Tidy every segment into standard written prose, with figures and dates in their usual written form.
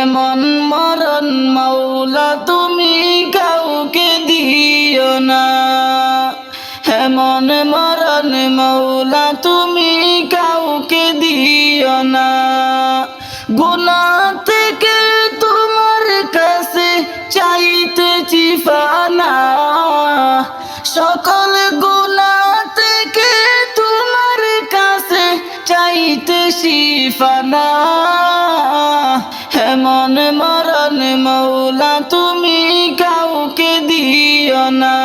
এমন মরণ মাওলা তুমি কাউকে দিও না, এমন মরণ মাওলা তুমি কাউকে দিও না। গুনাহ থেকে তোমার কাছে চাইতেছি ফানা, সকল গুনাহ থেকে তোমার কাছে চাইতেছি ফানা। এমন মরণ মাওলা তুমি কাউকে দিও না,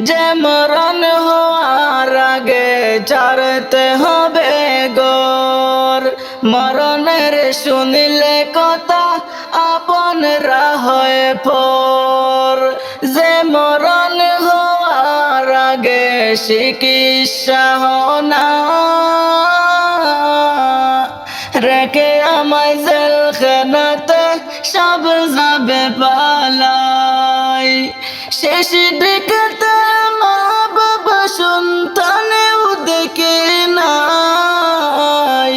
যে মরণ হওয়ার আগে ছাড়তে হবে ঘর। মরণের শুনিলে কথা আপনরা হয় পর, যে মরণ হওয়ার আগে চিকিৎসা হনা, রেখে আমায় জেলখানাতে সব যাবে পালাই। শেষ দিকেতে মা বাবা সন্তানেও দেখে নাই,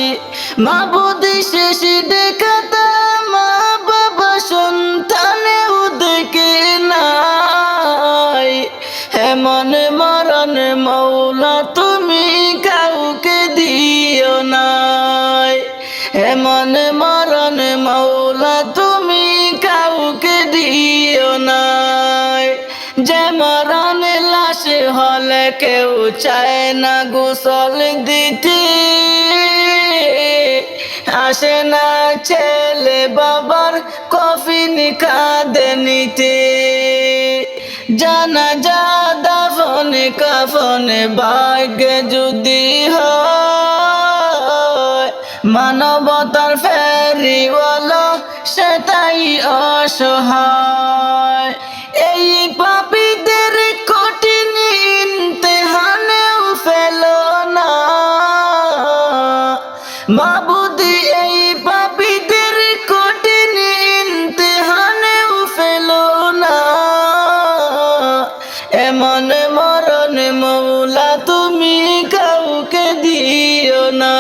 মাবুদি শেষ দিকেতে মা বাবা সন্তানেও দেখে নাই। এমন মরণ মাওলা তুমি কাউকে দিও না, এমন মরণ মাওলা তুমি কাউকে দিও না। যে মরণ লাশ হলে কেউ চায় না গোসল দিতে, আসে না ছেলে বাবার কফিন কাঁধে নিতে। জানাজা দাফন কাফন ভাগ্যে যদি হয়, মানবতার ফেরিওয়ালা সেটাই অসহায়। এই পাপীদের কঠিন ইমতিহানেও ফেলো না মাবুদি, এই পাপীদের কঠিন ইমতিহানেও ফেলো না। এমন মরণ মাওলা তুমি কাউকে দিও না,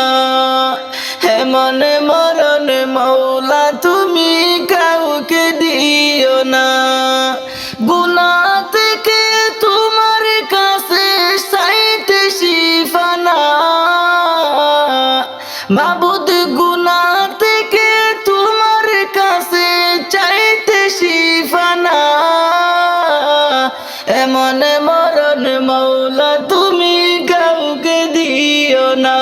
এমন মরণ মাওলা তুমি কাউকে দিও না। গুনাহ থেকে তোমার কাছে চাইতেছি ফানা, মাবুদ গুনাহ থেকে তোমার কাছে চাইতেছি ফানা। এমন মরণ মাওলা তুমি কাউকে দিও না,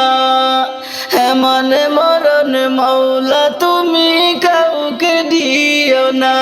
এমন মরণ মাওলা তুমি কাউকে দিও না।